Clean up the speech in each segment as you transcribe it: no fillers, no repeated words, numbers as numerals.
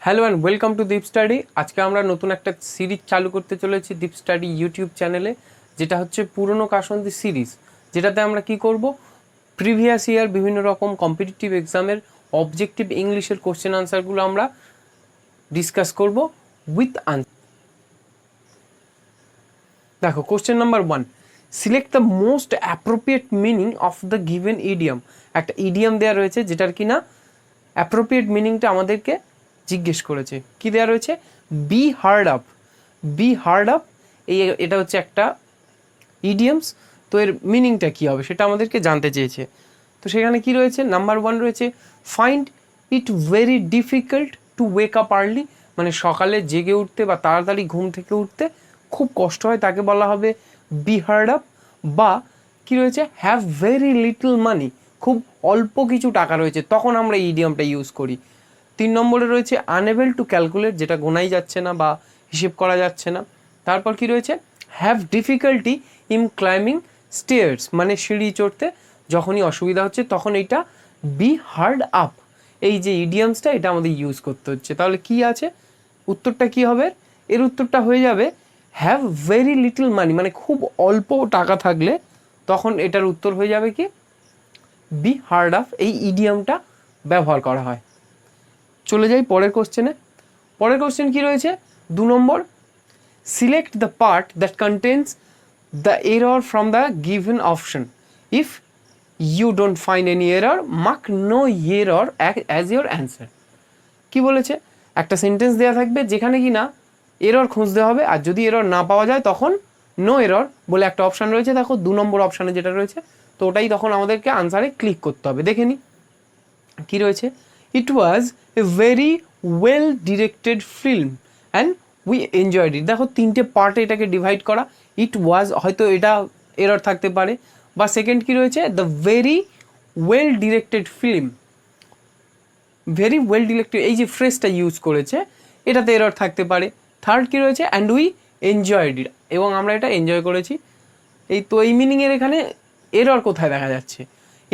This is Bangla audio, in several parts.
Hello and welcome to Deep study. আজকে আমরা নতুন একটা সিরিজ চালু করতে চলেছি দীপ স্টাডি ইউটিউব চ্যানেলে, যেটা হচ্ছে পুরনো কাসন্দি সিরিজ, যেটাতে আমরা কি করব, প্রিভিয়াস ইয়ার বিভিন্ন রকম কম্পিটিটিভ এক্সামের অবজেক্টিভ ইংলিশের কোশ্চেন আনসারগুলো আমরা ডিসকাস করব উইথ আনসার। দেখো, question number 1, select the most appropriate meaning of the given idiom. একটা ইডিয়াম দেওয়া রয়েছে যেটার কিনা অ্যাপ্রোপ্রিয়েট মিনিংটা আমাদেরকে জিজ্ঞেস করেছে। কি দেওয়া রয়েছে? Be hard up. Be hard up, এটা হচ্ছে একটা ইডিয়ামস। তো এর মিনিংটা কী হবে সেটা আমাদেরকে জানতে চেয়েছে। তো সেখানে কি রয়েছে? নাম্বার 1 রয়েছে, find it very difficult to wake up early. মানে সকালে জেগে উঠতে বা তাড়াতাড়ি ঘুম থেকে উঠতে খুব কষ্ট হয়, তাকে বলা হবে বি হার্ড আপ। বা কি রয়েছে? হ্যাভ ভেরি লিটল মানি, খুব অল্প কিছু টাকা রয়েছে, তখন আমরা ইডিয়ামটা ইউজ করি। 3 নম্বরে রয়েছে আনএবল টু ক্যালকুলেট, যেটা গোনাই যাচ্ছে না বা হিসেব করা যাচ্ছে না। তারপর কি রয়েছে? Have difficulty in climbing stairs, মানে সিঁড়ি চড়তে যখনই অসুবিধা হচ্ছে তখন এইটা বি হার্ড আপ, এই যে ইডিয়ামসটা এটা আমাদের ইউজ করতে হচ্ছে। তাহলে কি আছে? উত্তরটা কি হবে? এর উত্তরটা হয়ে যাবে হ্যাভ ভেরি লিটল মানি, মানে খুব অল্প টাকা থাকলে তখন এটার উত্তর হয়ে যাবে কি বি হার্ড আপ, এই ইডিয়ামটা ব্যবহার করা হয়। চলে যাই পরের কোশ্চেনে। পরের কোশ্চেন কি রয়েছে? 2 নম্বর, select the part that contains the error from the given option. If you don't find any error, mark no error as your answer. কি বলেছে? একটা সেন্টেন্স দেওয়া থাকবে যেখানে কি না এরর খুঁজতে হবে, আর যদি এরর না পাওয়া যায় তখন নো এরর বলে একটা অপশান রয়েছে। দেখো 2 নম্বর অপশানে যেটা রয়েছে, তো ওটাই তখন আমাদেরকে আনসারে ক্লিক করতে হবে। দেখে নি কি রয়েছে? It was a very well directed film and we enjoyed it. দেখো 3টে পার্টে এটাকে ডিভাইড করা। ইট ওয়াজ, হয়তো এটা এরর থাকতে পারে। বা সেকেন্ড কি রয়েছে? The very well directed film, very well directed, এই যে ফ্রেজটা ইউজ করেছে এটাতে এরর থাকতে পারে। থার্ড কি রয়েছে? অ্যান্ড উই এনজয়েড ইট, এবং আমরা এটা এনজয় করেছি। এই তো এই মিনিংয়ের এখানে এরর কোথায় দেখা যাচ্ছে?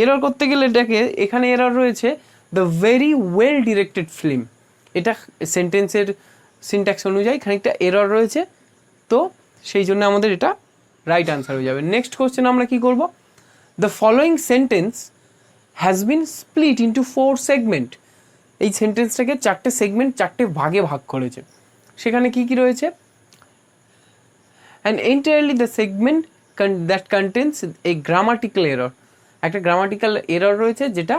এরর করতে গেলে এটাকে এখানে এরর রয়েছে the very well directed film, এটা সেন্টেন্সের সিনট্যাক্স অনুযায়ী খানিকটা এরর রয়েছে, তো সেই জন্য আমাদের এটা রাইট আনসার হয়ে যাবে। নেক্সট কোশ্চেন আমরা কি করব? The following sentence has bin split into 4 segment. এই সেন্টেন্সটাকে 4টে সেগমেন্ট, 4টে ভাগে ভাগ করেছে। সেখানে কি কি রয়েছে? And entirely the segment that contains a grammatical error. একটা গ্রামাটিক্যাল এরর রয়েছে যেটা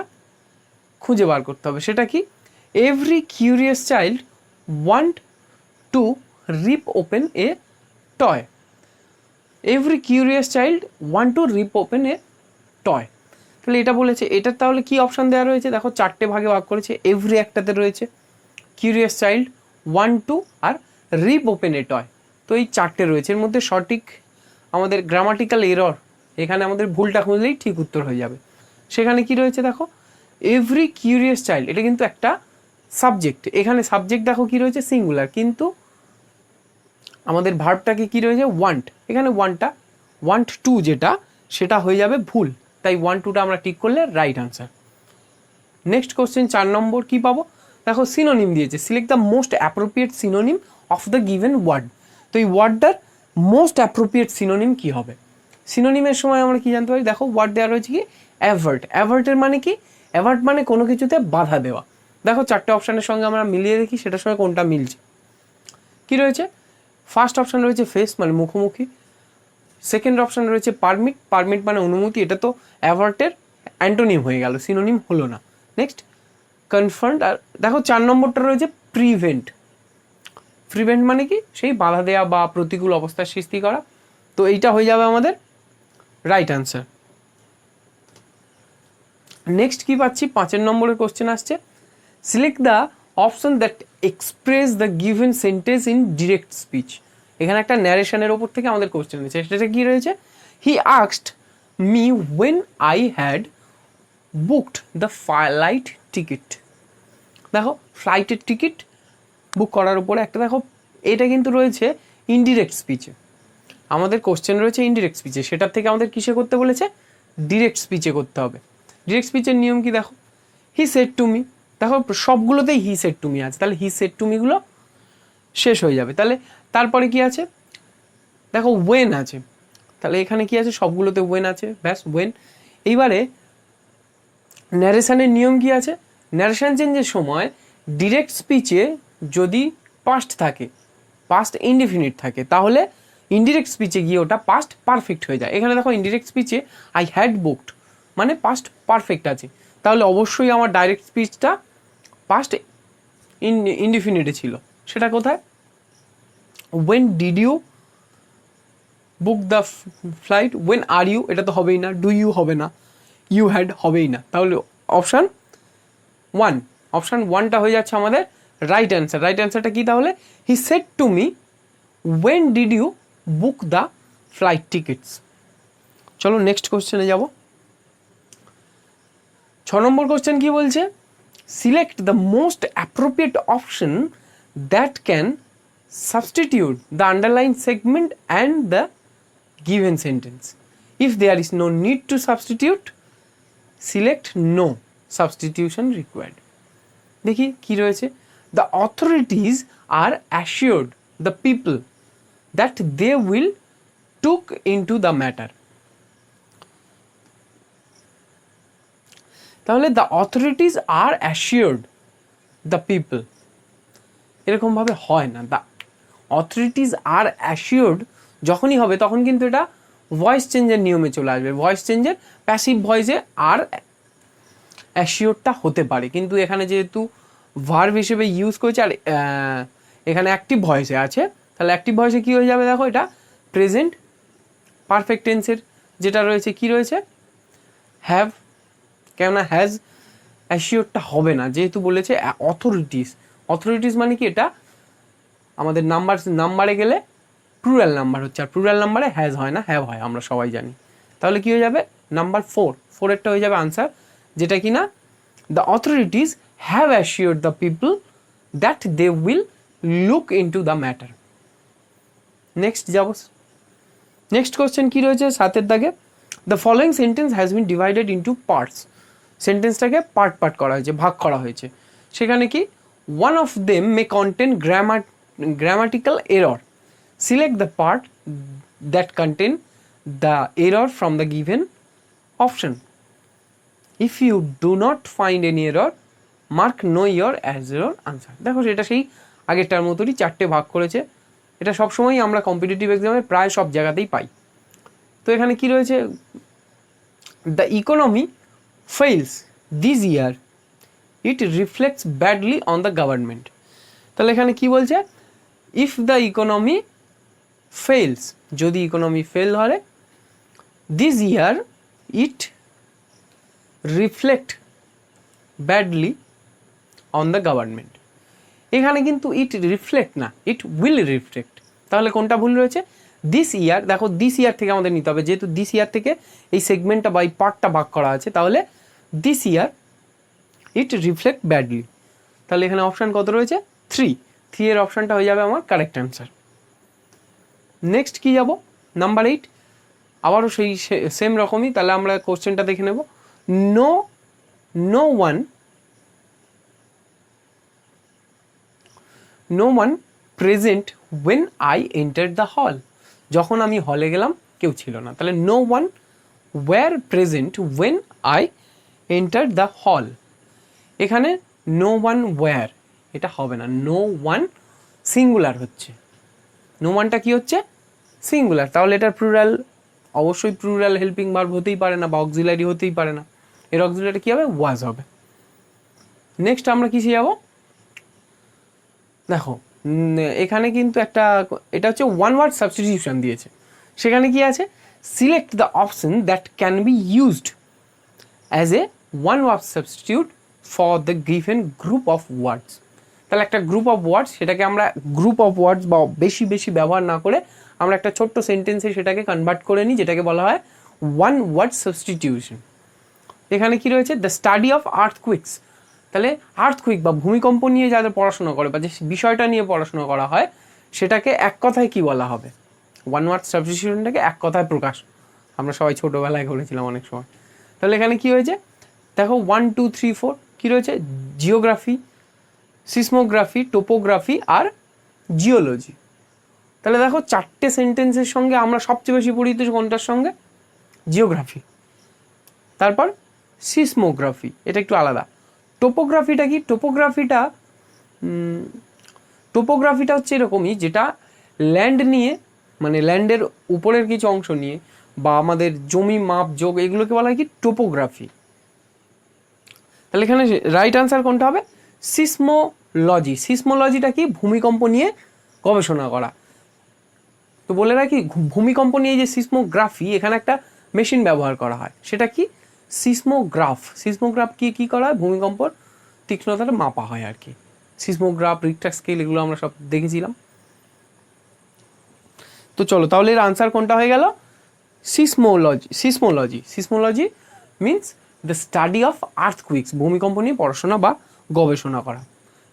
খুঁজে বার করতে হবে। সেটা কি? Every curious child want to rip open a toy. Every curious child want to rip open a toy. তাহলে এটা বলেছে, এটার তাহলে কি অপশান দেওয়া রয়েছে? দেখো 4টে ভাগে ভাগ করেছে। এভরি একটাতে রয়েছে, কিউরিয়াস চাইল্ড, ওয়ান্ট টু, আর রিপ ওপেন এ টয়। তো এই 4টে রয়েছে। এর মধ্যে সঠিক আমাদের গ্রামাটিক্যাল এরর, এখানে আমাদের ভুলটা খুঁজলেই ঠিক উত্তর হয়ে যাবে। সেখানে কি রয়েছে? দেখো এভরি কিউরিয়াস চাইল্ড, এটা কিন্তু একটা সাবজেক্ট। এখানে সাবজেক্ট দেখো কি রয়েছে? সিঙ্গুলার, কিন্তু আমাদের ভার্বটাকে কি রয়েছে? ওয়ান্ট। এখানে ওয়ান্ট টু যেটা, সেটা হয়ে যাবে ভুল। তাই 1, 2টা আমরা টিক করলে right answer. Next question 4 number কি পাবো? দেখো সিনোনিম দিয়েছে, select the most appropriate synonym of the given word. তো এই ওয়ার্ডটার মোস্ট অ্যাপ্রোপ্রিয়েট সিনোনিম কি হবে? সিনোনিমের সময় আমরা কি জানতে পারি? দেখো ওয়ার্ড দেওয়া রয়েছে কি? অ্যাভার্ট। অ্যাভার্টের মানে কি? অ্যাভার্ট মানে কোনো কিছুতে বাধা দেওয়া। দেখো 4টে অপশানের সঙ্গে আমরা মিলিয়ে দেখি সেটার সঙ্গে কোনটা মিলছে। কি রয়েছে? ফার্স্ট অপশান রয়েছে ফেস, মানে মুখোমুখি। সেকেন্ড অপশান রয়েছে পারমিট। পারমিট মানে অনুমতি, এটা তো অ্যাভার্টের অ্যান্টোনিম হয়ে গেল, সিনোনিম হলো না। Next confirm. আর দেখো 4 নম্বরটা রয়েছে প্রিভেন্ট। প্রিভেন্ট মানে কি? সেই বাধা দেওয়া বা প্রতিকূল অবস্থার সৃষ্টি করা। তো এইটা হয়ে যাবে আমাদের রাইট আনসার। নেক্সট কি পাচ্ছি? 5 নম্বরের কোশ্চেন আসছে, select the option that express the given sentence in direct speech. এখানে একটা ন্যারেশনের ওপর থেকে আমাদের কোশ্চেন রয়েছে। সেটা কি রয়েছে? He asked me when I had booked the flight ticket. দেখো ফ্লাইটের টিকিট বুক করার উপরে একটা, দেখো এটা কিন্তু রয়েছে ইনডিরেক্ট স্পিচে। আমাদের কোশ্চেন রয়েছে ইনডিরেক্ট স্পিচে, সেটার থেকে আমাদের কিসে করতে বলেছে? ডিরেক্ট স্পিচে করতে হবে। ডিরেক্ট স্পিচের নিয়ম কি দেখো? হি সেড টু মি, দেখো সবগুলোতেই হি সেড টু মি আছে, তাহলে হি সেড টু মিগুলো শেষ হয়ে যাবে। তাহলে তারপরে কি আছে, দেখো ওয়েন আছে, তাহলে এখানে কি আছে, সবগুলোতে ওয়েন আছে, ব্যাস ওয়েন। এইবারে ন্যারেশনের নিয়ম কি আছে, ন্যারেশন চেঞ্জের সময় ডিরেক্ট স্পিচে যদি পাস্ট থাকে, পাস্ট ইনডিফিনিট থাকে, তাহলে ইনডিরেক্ট স্পিচে গিয়ে ওটা পাস্ট পারফেক্ট হয়ে যায়। এখানে দেখো ইনডিরেক্ট স্পিচে আই হ্যাড বুকড মানে পাস্ট পারফেক্ট আছে, তাহলে অবশ্যই আমার ডাইরেক্ট স্পিচটা পাস্ট ইনডিফিনিটে ছিল। সেটা কোথায়, when did you book the flight, when are you, এটা তো হবেই না, ডু ইউ হবে না, ইউ হ্যাড হবেই না, তাহলে অপশান ওয়ান, অপশান ওয়ানটা হয়ে যাচ্ছে আমাদের রাইট অ্যান্সার। রাইট অ্যান্সারটা কি তাহলে, he said to me when did you book the flight tickets. চলো নেক্সট কোশ্চেনে যাব। 6 নম্বর কোশ্চেন কি বলছে, select the most appropriate option that can substitute the underline segment and the given sentence. If there is no need to substitute, select no substitution required. দেখি কি রয়েছে, the authorities are assured the people that they will took into the matter. তাহলে the authorities are assured the people, এরকম ভাবে হয় না, the authorities are assured যখনই হবে তখন কিন্তু এটা ভয়েস চেঞ্জের নিয়মে চলে আসবে। ভয়েস চেঞ্জের প্যাসিভ ভয়েসে আর অ্যাসিওরটা হতে পারে, কিন্তু এখানে যেহেতু ভার্ব হিসেবে ইউজ করেছে আর এখানে অ্যাক্টিভ ভয়েসে আছে, তাহলে অ্যাক্টিভ ভয়েসে কী হয়ে যাবে, দেখো এটা প্রেজেন্ট পারফেক্ট টেন্সের যেটা রয়েছে কি রয়েছে, হ্যাভ, কেননা হ্যাজ অ্যাসিওরটা হবে না, যেহেতু বলেছে অথরিটিস। অথরিটিস মানে কি, এটা আমাদের নাম্বারে গেলে প্লুরাল নাম্বার হচ্ছে, আর প্লুরাল নাম্বারে হ্যাজ হয় না, হ্যাভ হয়, আমরা সবাই জানি। তাহলে কি হয়ে যাবে, নাম্বার 4, 4এরটা হয়ে যাবে আনসার, যেটা কি না, the authorities have assured the people that they will look into the matter. Next যাব, নেক্সট কোশ্চেন কি রয়েছে 7 দাগে, the following sentence has been divided into parts. সেন্টেন্সটাকে পার্ট পার্ট করা হয়েছে, ভাগ করা হয়েছে। সেখানে কি, one of them may contain grammatical error, select the part that contain the error from the given option. If you do not find any error, mark no error as your answer. দেখো এটা সেই আগেরটার মতোই 4টে ভাগ করেছে, এটা সবসময়ই আমরা কম্পিটিটিভ এক্সামে প্রায় সব জায়গাতেই পাই। তো এখানে কি রয়েছে, the economy fails this year, it reflects badly on the government. তাহলে এখানে কি বলছে, ইফ দ্য ইকোনমি ফেলস, যদি ইকোনমি ফেল হয়, this year it reflect badly on the government. এখানে কিন্তু ইট রিফ্লেক্ট না, ইট উইল রিফ্লেক্ট, তাহলে কোনটা ভুল রয়েছে, দিস ইয়ার। দেখো দিস ইয়ার থেকে আমাদের নিতে হবে, যেহেতু দিস ইয়ার থেকে এই সেগমেন্টটা বা এই পার্টটা ভাগ করা আছে, তাহলে this year it reflect badly. তাহলে এখানে অপশান কত রয়েছে, 3 এর অপশানটা হয়ে যাবে আমার কারেক্ট অ্যান্সার। নেক্সট কি যাব, নাম্বার 8, আবারও সেই সেম রকমই, তাহলে আমরা কোশ্চেনটা দেখে নেব। No one present when I enter the hall, যখন আমি হলে গেলাম কেউ ছিল না, তাহলে no one were present when I enter the hall. এখানে নো ওয়ান ওয়্যার, এটা হবে না, নো ওয়ান সিঙ্গুলার হচ্ছে, নো ওয়ানটা কি হচ্ছে, সিঙ্গুলার, তাহলে এটার প্লুরাল অবশ্যই প্লুরাল হেল্পিং ভার্ব হতেই পারে না, বা অক্সিলারি হতেই পারে না, এর অক্সিলারি কী হবে, ওয়াজ হবে। নেক্সট আমরা কিসে যাব, দেখো এখানে কিন্তু এটা হচ্ছে ওয়ান ওয়ার্ড সাবস্টিটিউশন দিয়েছে, সেখানে কি আছে, select the option that can be used as a one word substitute for the given group of words. তাহলে একটা গ্রুপ অফ ওয়ার্ডস, সেটাকে আমরা গ্রুপ অফ ওয়ার্ডস বা বেশি বেশি ব্যবহার না করে আমরা একটা ছোট্ট সেন্টেন্সে সেটাকে কনভার্ট করে নিই, যেটাকে বলা হয় ওয়ান ওয়ার্ড সাবস্টিটিউশন। এখানে কি রয়েছে, দ্য স্টাডি অফ আর্থকুইকস। তাহলে আর্থকুইক বা ভূমিকম্প নিয়ে যাদের পড়াশোনা করে বা যে বিষয়টা নিয়ে পড়াশোনা করা হয়, সেটাকে এক কথায় কি বলা হবে, ওয়ান ওয়ার্ড সাবস্টিটিউশনটাকে এক কথায় প্রকাশ, আমরা সবাই ছোটোবেলায় করেছিলাম অনেক সময়। তাহলে এখানে কি হয়েছে, দেখো 1 2 3 4 কি রয়েছে? জিওগ্রাফি, সিসমোগ্রাফি, টোপোগ্রাফি আর জিওলজি। তাহলে দেখো 4টে সেন্টেন্সের সঙ্গে আমরা সবচেয়ে বেশি পরিচিত কোনটার সঙ্গে? জিওগ্রাফি। তারপর সিসমোগ্রাফি, এটা একটু আলাদা। টোপোগ্রাফিটা কি? টোপোগ্রাফিটা হচ্ছে এরকমই, যেটা ল্যান্ড নিয়ে, মানে ল্যান্ডের উপরের কিছু অংশ নিয়ে বা আমাদের জমি মাপ যোগ, এগুলোকে বলা হয় কি? টোপোগ্রাফি। তাহলে এখানে রাইট আনসার কোনটা হবে? সিসমোলজি। সিসমোলজিটা কি? ভূমিকম্প নিয়ে গবেষণা করা। তো বলে রাখি, ভূমিকম্প নিয়ে যে সিসমোগ্রাফি, এখানে একটা মেশিন ব্যবহার করা হয়, সেটা কি? সিসমোগ্রাফ। সিসমোগ্রাফ কি করা হয়? ভূমিকম্পর তীক্ষ্ণতাটা মাপা হয় আর কি। সিসমোগ্রাফ, রিক্টার স্কেল, এগুলো আমরা সব দেখেছিলাম। তো চলো, তাহলে এর আনসার কোনটা হয়ে গেল? Seismology. Seismology, seismology means the study of earthquakes, ভূমিকম্প নিয়ে পড়াশোনা বা গবেষণা করা।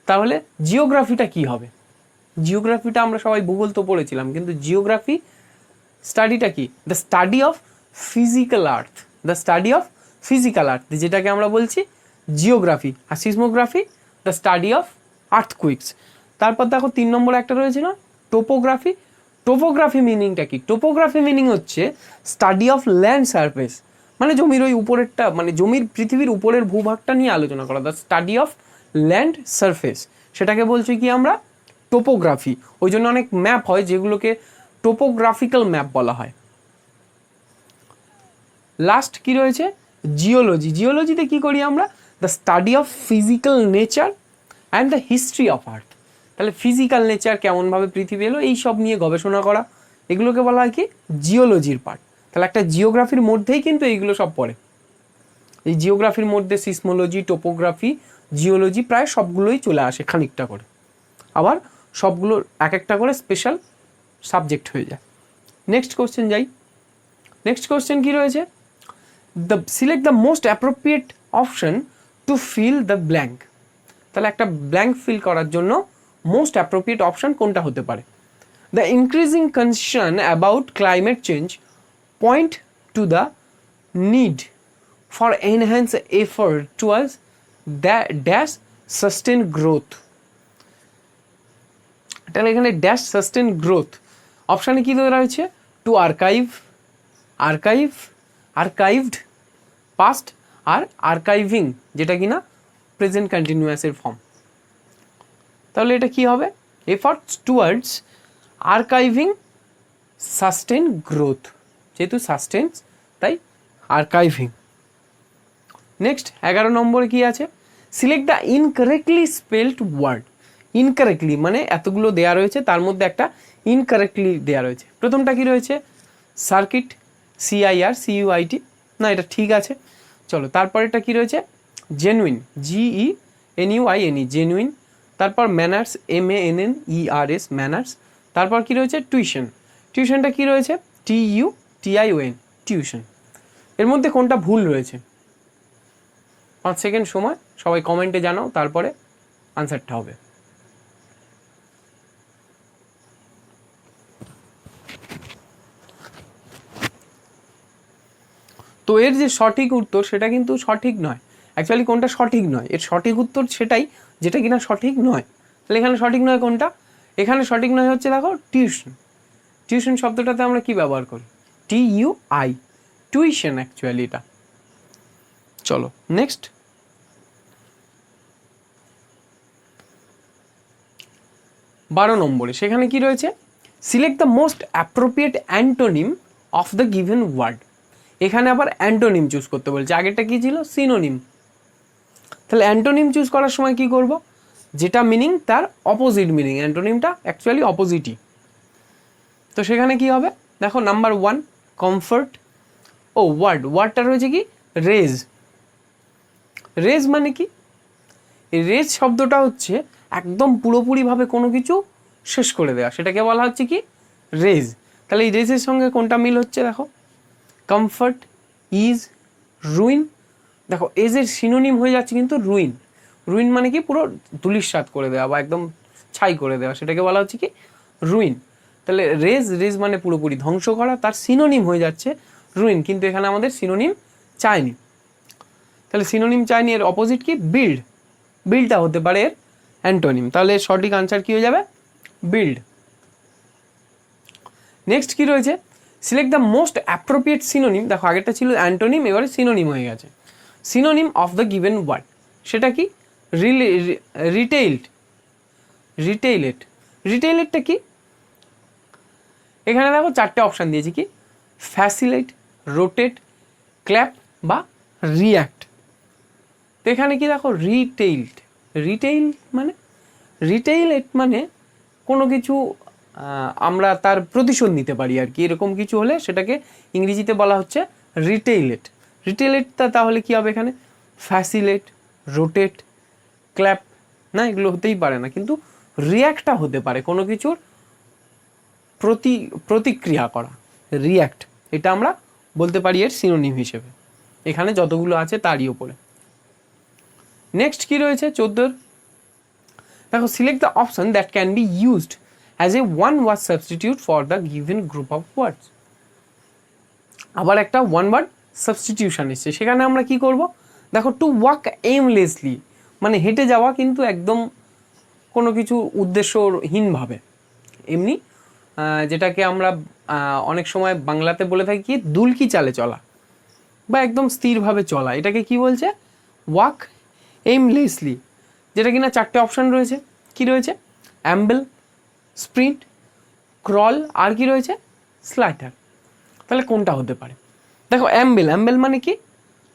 তাহলে জিওগ্রাফিটা কি হবে? জিওগ্রাফিটা আমরা সবাই ভূগোল তো পড়েছিলাম, কিন্তু জিওগ্রাফি স্টাডিটা কি? The study of physical earth. The study of physical earth, যেটাকে আমরা বলছি জিওগ্রাফি। আর seismography the study of earthquakes. তারপর দেখো 3 নম্বরে একটা রয়েছে না, টোপোগ্রাফি। টোপোগ্রাফি মিনিংটা কি? টোপোগ্রাফি মিনিং হচ্ছে স্টাডি অফ ল্যান্ড সারফেস, মানে জমির ওই উপরেরটা, মানে জমির পৃথিবীর উপরের ভূভাগটা নিয়ে আলোচনা করা। The study of land surface, সেটাকে বলছি কি আমরা? টোপোগ্রাফি। ওই জন্য অনেক ম্যাপ হয় যেগুলোকে টোপোগ্রাফিক্যাল ম্যাপ বলা হয়। লাস্ট কি রয়েছে? জিওলজি। জিওলজিতে কি করি আমরা? The study of physical nature and the history of earth. তাহলে ফিজিক্যাল নেচার, কেমনভাবে পৃথিবী এলো, এই সব নিয়ে গবেষণা করা, এগুলোকে বলা হয় কি? জিওলজির পার্ট। তাহলে একটা জিওগ্রাফির মধ্যেই কিন্তু এইগুলো সব পড়ে। এই জিওগ্রাফির মধ্যে সিসমোলজি, টোপোগ্রাফি, জিওলজি প্রায় সবগুলোই চলে আসে খানিকটা করে, আবার সবগুলোর এক একটা করে স্পেশাল সাবজেক্ট হয়ে যায়। নেক্সট কোশ্চেন যাই। নেক্সট কোশ্চেন কি রয়েছে? Select the most appropriate option to fill the blank. তাহলে একটা ব্ল্যাঙ্ক ফিল করার জন্য মোস্ট অ্যাপ্রোপ্রিয়েট অপশন কোনটা হতে পারে? The increasing concern about climate change point to the need for enhance effort towards the dash sustain growth. তাহলে এখানে ড্যাশ সাস্টেন গ্রোথ অপশানে কী দেওয়া রয়েছে? টু আর্কাইভড পাস্ট আর আর্কাইভিং, যেটা কিনা প্রেজেন্ট কন্টিনিউয়াসের ফর্ম। তাহলে এটা কি হবে? Efforts towards archiving sustain growth, যেহেতু সাস্টেন্স তাই আর্কাইভিং। নেক্সট 11 নম্বরে কি আছে? Select the incorrectly spelled word. Incorrectly মানে এতগুলো দেয়া রয়েছে, তার মধ্যে একটা ইনকারেক্টলি দেয়া রয়েছে। প্রথমটা কি রয়েছে? সার্কিট, CIRCUIT, না এটা ঠিক আছে। চলো, তারপরেরটা কি রয়েছে? Genuine, GENUINE, genuine. তারপর ম্যানার্স, MANNERS, ম্যানার্স। তারপর কি রয়েছে? টিউশন। টিউশনটা কি রয়েছে? TUTION, tuition. এর মধ্যে কোনটা ভুল রয়েছে? 5 সেকেন্ড সময়, সবাই কমেন্টে জানাও, তারপরে আনসারটা হবে। তো এর যে সঠিক উত্তর সেটা কিন্তু সঠিক নয়। অ্যাকচুয়ালি কোনটা সঠিক নয়, এর সঠিক উত্তর সেটাই যেটা কিনা সঠিক নয়। তাহলে এখানে সঠিক নয় কোনটা? এখানে সঠিক নয় হচ্ছে দেখো টিউশন। টিউশন শব্দটাতে আমরা কি ব্যবহার করি? TUI, টিউশন অ্যাকচুয়ালি এটা। চলো নেক্সট। বারো নম্বরে সেখানে কি রয়েছে? Select the most appropriate antonym of the given word. এখানে আবার অ্যান্টোনিম চুজ করতে বলছে, আগেরটা কি ছিল? সিনোনিম। তাহলে অ্যান্টোনিম চুজ করার সময় কি করব? যেটা মিনিং তার অপোজিট মিনিং, অ্যান্টোনিমটা অ্যাকচুয়ালি অপোজিটই। তো সেখানে কি হবে? দেখো নাম্বার 1 কমফর্ট। ওয়ার্ডটা রয়েছে কি? রেজ। রেজ মানে কি? এই রেজ শব্দটা হচ্ছে একদম পুরোপুরিভাবে কোনো কিছু শেষ করে দেওয়া, সেটাকে বলা হচ্ছে কি? রেজ। তাহলে এই রেজের সঙ্গে কোনটা মিল হচ্ছে? দেখো কমফর্ট, ইজ, রুইন। দেখো এজের সিনোনিম হয়ে যাচ্ছে কিন্তু রুইন। রুইন মানে কি? পুরো ধূলিসাৎ করে দেওয়া বা একদম ছাই করে দেওয়া, সেটাকে বলা হচ্ছে কি? রুইন। তাহলে রেজ মানে পুরোপুরি ধ্বংস করা, তার সিনোনিম হয়ে যাচ্ছে রুইন, কিন্তু এখানে আমাদের সিনোনিম চাইনি। তাহলে সিনোনিম চাইনি, এর অপোজিট কি? বিল্ড। বিল্ডটা হতে পারে এর অ্যান্টোনিম। তাহলে সঠিক আনসার কি হয়ে যাবে? বিল্ড। নেক্সট কি রয়েছে? Select the most appropriate synonym. দেখো আগেরটা ছিল অ্যান্টোনিম, এবারে সিনোনিম হয়ে গেছে। Synonym of the given word, সেটা কি? রিটেইলড। রিটেইলেড। রিটেইলেডটা কি? এখানে দেখো চারটে অপশান দিয়েছি, কি? ফ্যাসিলেট, রোটেট, ক্ল্যাপ বা রিঅ্যাক্ট। তো এখানে কি দেখো রিটেইলড। রিটেইল মানে রিটেইলেড মানে কোনো কিছু আমরা তার প্রতিশোধ নিতে পারি আর কি, এরকম কিছু হলে সেটাকে ইংরেজিতে বলা হচ্ছে রিটেইলেড। রিটেইলেডটা তাহলে কি হবে এখানে? ফ্যাসিলেট, রোটেট, ক্ল্যাপ না, এগুলো হতেই পারে না, কিন্তু রিঅ্যাক্টটা হতে পারে, কোনো কিছুর প্রতিক্রিয়া করা, রিঅ্যাক্ট। এটা আমরা বলতে পারি এর সিনোনিম হিসেবে, এখানে যতগুলো আছে তারই ওপরে। নেক্সট কি রয়েছে 14? দেখো select the option that can be used as a one word substitute for the given group of words. আবার একটা ওয়ান ওয়ার্ড সাবস্টিটিউশন এসছে, সেখানে আমরা কি করব? দেখো টু ওয়াক এমলেসলি মানে হেঁটে যাওয়া, কিন্তু একদম কোনো কিছু উদ্দেশ্যহীনভাবে, এমনি যেটাকে আমরা অনেক সময় বাংলাতে বলে থাকি কি? দুলকি চালে চলা বা একদম স্থিরভাবে চলা, এটাকে কি বলছে? Walk aimlessly. যেটা কিনা চারটে অপশান রয়েছে। কি রয়েছে? অ্যাম্বেল, স্প্রিন্ট, ক্রল আর কি রয়েছে? স্লাইটার। তাহলে কোনটা হতে পারে? দেখো অ্যাম্বেল। অ্যাম্বেল মানে কি?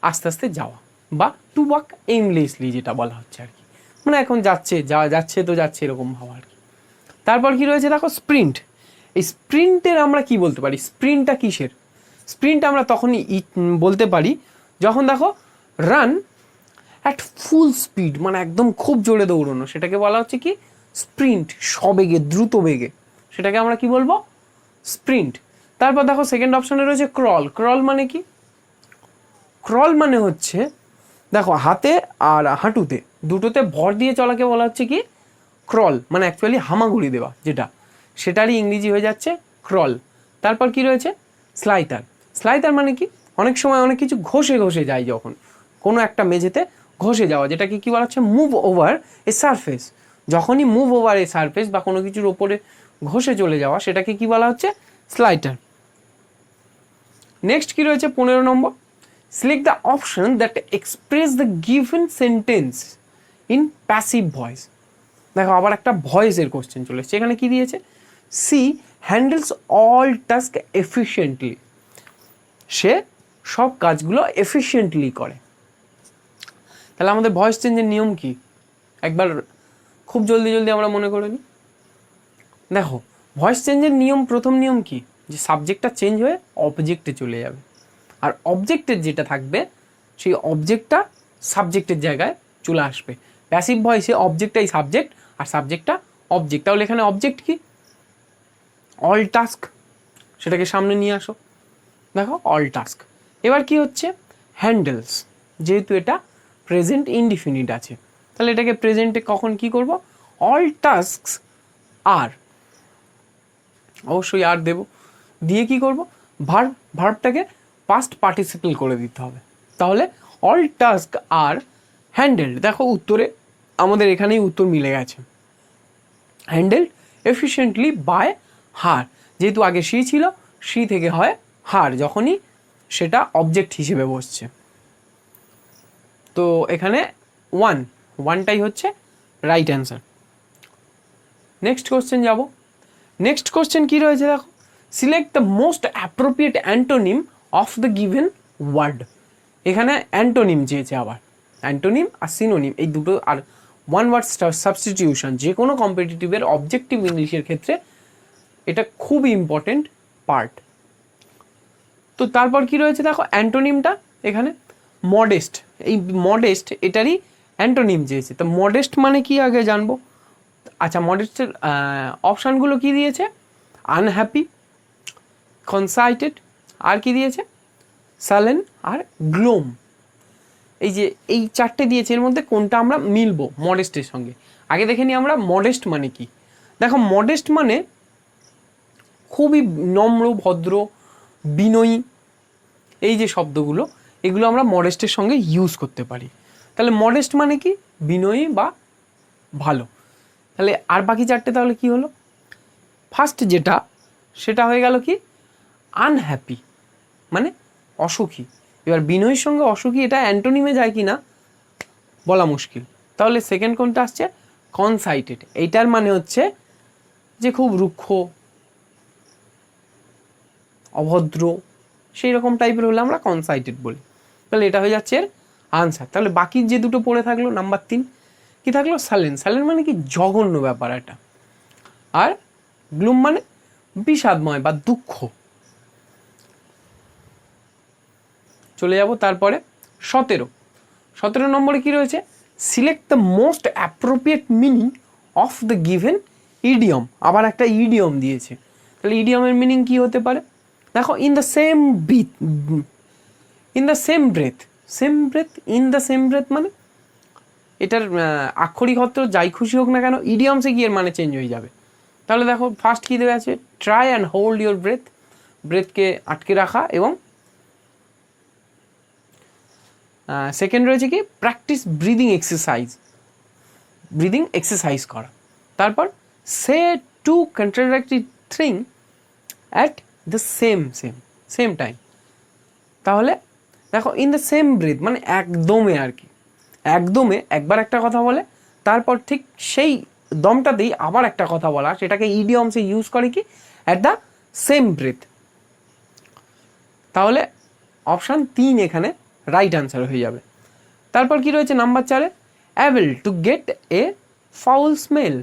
আস্তে আস্তে যাওয়া, বা টু ওয়াক এমলেসলি যেটা বলা হচ্ছে আর কি, মানে এখন যাচ্ছে যাচ্ছে তো যাচ্ছে এরকম ভাবা আর কি। তারপর কি রয়েছে দেখো স্প্রিন্ট। এই স্প্রিন্টের আমরা কি বলতে পারি? স্প্রিন্টটা কিসের? স্প্রিন্ট আমরা তখনই বলতে পারি যখন দেখো রান অ্যাট ফুল স্পিড, মানে একদম খুব জোরে দৌড়ানো, সেটাকে বলা হচ্ছে কি? স্প্রিন্ট। সবেগে, দ্রুত বেগে, সেটাকে আমরা কি বলবো? স্প্রিন্ট। তারপর দেখো সেকেন্ড অপশনে রয়েছে ক্রল। ক্রল মানে কি? ক্রল মানে হচ্ছে দেখো হাতে আর হাঁটুতে দুটোতে ভর দিয়ে চলাকে বলা হচ্ছে কি? ক্রল। মানে অ্যাকচুয়ালি হামাগুড়ি দেওয়া যেটা, সেটারই ইংরেজি হয়ে যাচ্ছে ক্রল। তারপর কি রয়েছে? স্লাইটার। স্লাইটার মানে কি? অনেক সময় অনেক কিছু ঘষে ঘষে যায়, যখন কোনো একটা মেঝেতে ঘষে যাওয়া, যেটাকে কি বলা হচ্ছে? Move over a surface. যখনই মুভ ওভার এ সারফেস বা কোনো কিছুর ওপরে ঘষে চলে যাওয়া, সেটাকে কি বলা হচ্ছে? স্লাইটার। নেক্সট কি রয়েছে 15 নম্বর? Select the option that express the given sentence in passive voice. দেখো আবার একটা ভয়েসের কোশ্চেন চলে এসছে। এখানে কি দিয়েছে? She handles all task efficiently. সে সব কাজগুলো এফিশিয়েন্টলি করে। তাহলে আমাদের ভয়েস চেঞ্জের নিয়ম কি? একবার খুব জলদি জলদি আমরা মনে করে নিই। দেখো ভয়েস চেঞ্জের নিয়ম, প্রথম নিয়ম কি? যে সাবজেক্টটা চেঞ্জ হয়ে অবজেক্টে চলে যাবে, আর অবজেক্টের যেটা থাকবে সেই অবজেক্টটা সাবজেক্টের জায়গায় চলে আসবে। প্যাসিভ ভয়েসে অবজেক্টটাই সাবজেক্ট আর সাবজেক্টটা অবজেক্ট। তাহলে এখানে অবজেক্ট কি? All task. সেটাকে সামনে নিয়ে আসো, দেখো অল টাস্ক। এবার কি হচ্ছে? হ্যান্ডেলস। যেহেতু এটা প্রেজেন্ট ইনডিফিনিট আছে, তাহলে এটাকে প্রেজেন্টে কখন কি করব? অল টাস্কস আর, অবশ্যই আর দেব, দিয়ে কি করব? ভার্বটাকে পাস্ট পার্টিসিপেল করে দিতে হবে। তাহলে অল টাস্ক আর হ্যান্ডেলড। দেখো উত্তরে আমাদের এখানেই উত্তর মিলে গেছে। Handled efficiently by her. যেহেতু আগে সি ছিল, সি থেকে হয় হার যখনই সেটা অবজেক্ট হিসেবে বসছে। তো এখানে ওয়ানটাই হচ্ছে রাইট অ্যান্সার। নেক্সট কোশ্চেন যাব। নেক্সট কোশ্চেন কি রয়েছে দেখো? Select the most appropriate antonym of the given word. এখানে অ্যান্টোনিম চেয়েছে, আবার অ্যান্টোনিম আর সিনোনিম এই দুটো, আর ওয়ান ওয়ার্ড সাবস্টিটিউশন। যে কোনো কম্পিটিটিভের অবজেক্টিভ ইংলিশের ক্ষেত্রে এটা খুবই ইম্পর্টেন্ট পার্ট। তো তারপর কি রয়েছে দেখো অ্যান্টোনিমটা এখানে মডেস্ট। এই মডেস্ট এটারই অ্যান্টোনিম চেয়েছে। তো মডেস্ট মানে কি আগে জানবো। আচ্ছা, মডেস্টের অপশানগুলো কি দিয়েছে? আনহ্যাপি, কনসাইটেড, আর কি দিয়েছে? সালেন আর গ্লোম। এই যে এই চারটে দিয়েছে, এর মধ্যে কোনটা আমরা মিলবো মডেস্টের সঙ্গে? আগে দেখে নিই আমরা মডেস্ট মানে কি। দেখো মডেস্ট মানে খুবই নম্র, ভদ্র, বিনয়ী, এই যে শব্দগুলো, এগুলো আমরা মডেস্টের সঙ্গে ইউজ করতে পারি। তাহলে মডেস্ট মানে কি? বিনয়ী বা ভালো। তাহলে আর বাকি চারটে তাহলে কি হলো? ফার্স্ট যেটা সেটা হয়ে গেল কি? আনহ্যাপি মানে অসুখী। এবার বিনয়ীর সঙ্গে অসুখী এটা অ্যান্টোনিমে যায় কি না বলা মুশকিল। তাহলে সেকেন্ড কোনটা আসছে? কনসাইটেড। এইটার মানে হচ্ছে যে খুব রুক্ষ, অভদ্র, সেই রকম টাইপের হলে আমরা কনসাইটেড বলি। তাহলে এটা হয়ে যাচ্ছে এর আনসার। তাহলে বাকি যে দুটো পড়ে থাকলো, নাম্বার 3 কি থাকলো? সাইলেন্ট। সাইলেন্ট মানে কি? জঘন্য ব্যাপার এটা। আর গ্লুম মানে বিষাদময় বা দুঃখ। চলে যাব তারপরে 17 নম্বরে কি রয়েছে? Select the most appropriate meaning of the given idiom. আবার একটা ইডিয়ম দিয়েছে। তাহলে ইডিয়মের মিনিং কি হতে পারে? দেখো, in the same breath, in the same breath, same breath, in the same breath মানে এটার আক্ষরিক অর্থ যাই খুশি হোক না কেন, ইডিয়মসে গিয়ে এর মানে চেঞ্জ হয়ে যাবে। তাহলে দেখো ফার্স্ট কী দেওয়া আছে? Try and hold your breath, ব্রেথকে আটকে রাখা। এবং সেকেন্ড রয়েছে কি? Practice breathing exercise, breathing exercise করা। তারপর সে two contradictory thing at the same time. তাহলে দেখো, ইন দ্য সেম ব্রেথ মানে একদমে আর কি, একদমে একবার একটা কথা বলে, তারপর ঠিক সেই দমটাতেই আবার একটা কথা বলা, সেটাকে ইডিয়মসে ইউজ করে কি? At the same breath. তাহলে অপশান 3 এখানে রাইট আনসার হয়ে যাবে। তারপর কি রয়েছে নাম্বার 4-এ? Able to get a foul smell,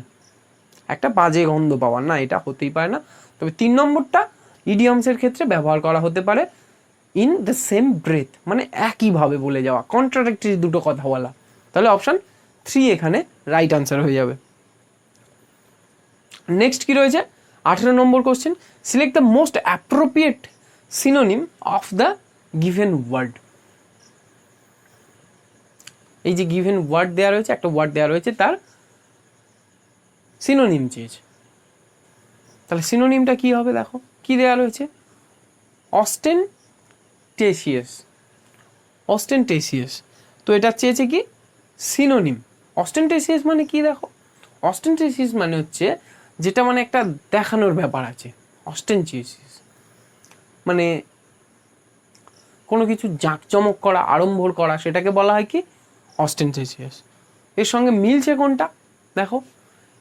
একটা বাজে গন্ধ পাওয়ার। না, এটা হতেই পারে না। তবে 3 নম্বরটা ইডিয়মসের ক্ষেত্রে ব্যবহার করা হতে পারে। ইন দ্য সেম ব্রেথ মানে একইভাবে বলে যাওয়া, কন্ট্রাডিক্টরি দুটো কথা বলা। তাহলে অপশান 3 এখানে রাইট আনসার হয়ে যাবে। নেক্সট কি রয়েছে? 18 number question, select the most appropriate synonym of the given word. এই যে গিভেন ওয়ার্ড দেওয়া রয়েছে, একটা ওয়ার্ড দেওয়া রয়েছে, তার সিনোনিম চেয়েছে। তাহলে সিনোনিমটা কি হবে? দেখো কি দেওয়া রয়েছে? অস্টেন্টেশিয়াস। তো এটা চেয়েছে কি? সিনোনিম। অস্টেন্টেশিয়াস মানে কি? দেখো, অস্টেন্টেশিয়াস মানে হচ্ছে যেটা মানে একটা দেখানোর ব্যাপার আছে। অস্টেন্টেশিয়াস মানে কোনো কিছু জাঁকজমক করা, আড়ম্বর করা, সেটাকে বলা হয় কি? অস্টেন্টেশিয়াস। এর সঙ্গে মিলছে কোনটা? দেখো,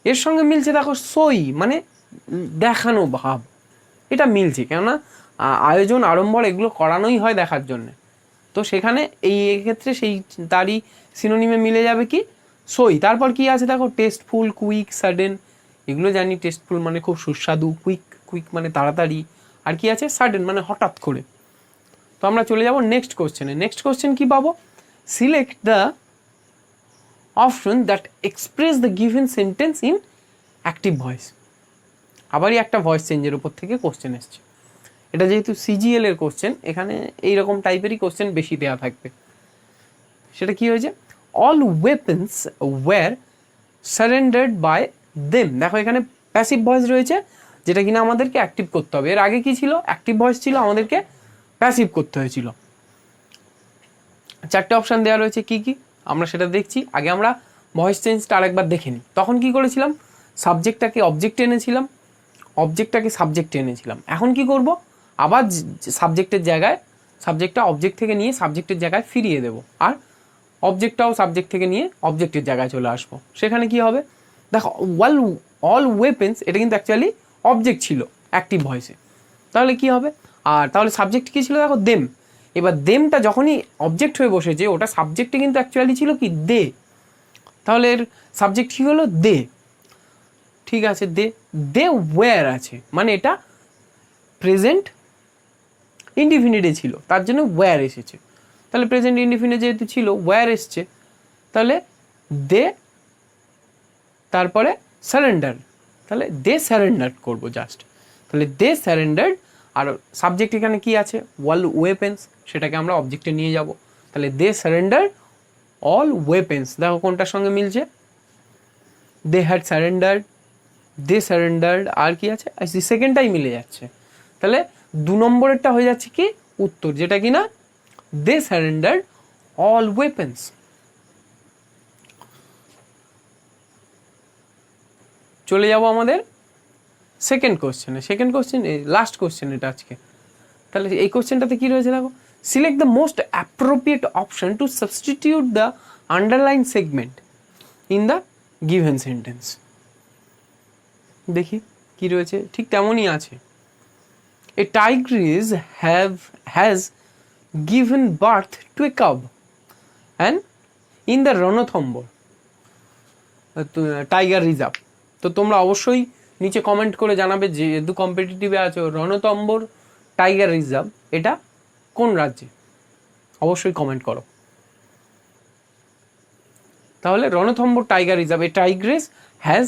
এর সঙ্গে মিলছে, দেখো, সই মানে দেখানো ভাব, এটা মিলছে। কেননা আয়োজন, আড়ম্বর এগুলো করানোই হয় দেখার জন্যে। তো সেখানে এই ক্ষেত্রে সেই তারই সিনোনিমে মিলে যাবে কি? সই। তারপর কি আছে দেখো? টেস্টফুল, কুইক, সাডেন, এগুলো জানি। টেস্টফুল মানে খুব সুস্বাদু, কুইক মানে তাড়াতাড়ি, আর কি আছে? সাডেন মানে হঠাৎ করে। তো আমরা চলে যাব নেক্সট কোশ্চেনে। নেক্সট কোশ্চেন কি পাবো? Select the option that express the given sentence in active voice. আবারই একটা ভয়েস চেঞ্জের উপর থেকে কোশ্চেন এসছে। এটা যেহেতু সিজিএল এর কোশ্চেন, এখানে এইরকম টাইপেরই কোশ্চেন বেশি দেওয়া থাকবে। সেটা কি হয়েছে? All weapons were surrendered by them. দেখো, এখানে প্যাসিভ ভয়েস রয়েছে, যেটা কিনা আমাদেরকে অ্যাক্টিভ করতে হবে। এর আগে কি ছিল? অ্যাক্টিভ ভয়েস ছিল, আমাদেরকে প্যাসিভ করতে হয়েছিল। 4টে অপশান দেওয়া রয়েছে। কি কি আমরা সেটা দেখছি। আগে আমরা ভয়েস চেঞ্জটা আরেকবার দেখে নিই। তখন কি করেছিলাম? সাবজেক্টটাকে অবজেক্টে এনেছিলাম, অবজেক্টটাকে সাবজেক্টে এনেছিলাম। এখন কি করব? আবার সাবজেক্টের জায়গায়, সাবজেক্টটা অবজেক্ট থেকে নিয়ে সাবজেক্টের জায়গায় ফিরিয়ে দেব, আর অবজেক্টটাও সাবজেক্ট থেকে নিয়ে অবজেক্টের জায়গায় চলে আসবো। সেখানে কি হবে? দেখো, অল ওয়েপেন্স, এটা কিন্তু অ্যাকচুয়ালি অবজেক্ট ছিল অ্যাক্টিভ ভয়েসে। তাহলে কি হবে? আর তাহলে সাবজেক্ট কী ছিল? দেখো, দেম। এবার দেমটা যখনই অবজেক্ট হয়ে বসেছে, ওটা সাবজেক্টে কিন্তু অ্যাকচুয়ালি ছিল কি? দে। তাহলে এর সাবজেক্ট কী হলো? দে। ঠিক আছে, দে ওয়্যার আছে মানে এটা প্রেজেন্ট ইনডিফিনিটে ছিল, তার জন্য ওয়্যার এসেছে। তাহলে প্রেজেন্ট ইনডিফিনিট যেহেতু ছিল, ওয়্যার এসছে। তাহলে দে, তারপরে সারেন্ডার, তাহলে দে সারেন্ডার করবো জাস্ট। তাহলে দে সারেন্ডার্ড, আর সাবজেক্ট এখানে কি আছে? অল ওয়েপেন্স, সেটাকে আমরা অবজেক্টে নিয়ে যাব। তাহলে দে সারেন্ডার অল ওয়েপেন্স। দেখো কোনটার সঙ্গে মিলছে? They had surrendered, they surrendered, আর কি আছে? সেকেন্ডটাই মিলে যাচ্ছে। তাহলে 2 নম্বরেরটা হয়ে যাচ্ছে কি? উত্তর, যেটা কি না they surrendered all weapons. চলে যাব আমাদের সেকেন্ড কোশ্চেন, লাস্ট কোশ্চেন এটা আজকে। তাহলে এই কোশ্চেনটাতে কি রয়েছে দেখো, select the most appropriate option to substitute the underline segment in the given sentence. দেখি কি রয়েছে, ঠিক তেমনই আছে। A tigress has given birth to a cub and in the Ranthambore tiger reserve. তো তোমরা অবশ্যই নিচে কমেন্ট করে জানাবে যে যেহেতু কম্পিটিটিভে আছো, রণথম্বর টাইগার রিজার্ভ এটা কোন রাজ্যে, অবশ্যই কমেন্ট করো। তাহলে Ranthambore tiger reserve, a tigress has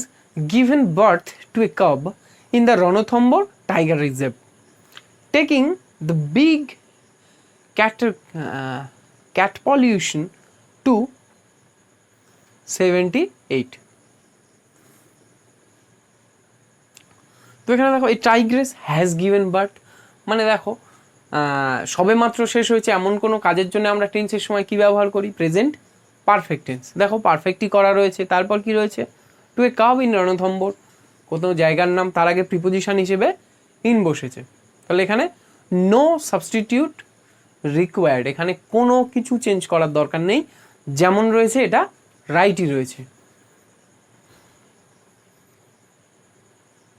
given birth to a cub in the Ranthambore tiger reserve, taking the big cat pollution to 78. তো এখানে দেখো এই টাইগ্রেস হ্যাজ গিভেন বার্থ মানে দেখো সবে মাত্র শেষ হয়েছে এমন কোনো কাজের জন্য আমরা টেন্সের সময় কি ব্যবহার করি, প্রেজেন্ট পারফেক্ট টেন্স। দেখো পারফেক্টই করা রয়েছে, তারপর কি রয়েছে, to a cub in Ranthambore, কোনো জায়গার নাম, তার আগে প্রিপোজিশন হিসেবে ইন বসেছে। তাহলে এখানে নো সাবস্টিটিউট রিকোয়ার্ড, এখানে কোনো কিছু চেঞ্জ করার দরকার নেই, যেমন রয়েছে এটা রাইটই রয়েছে।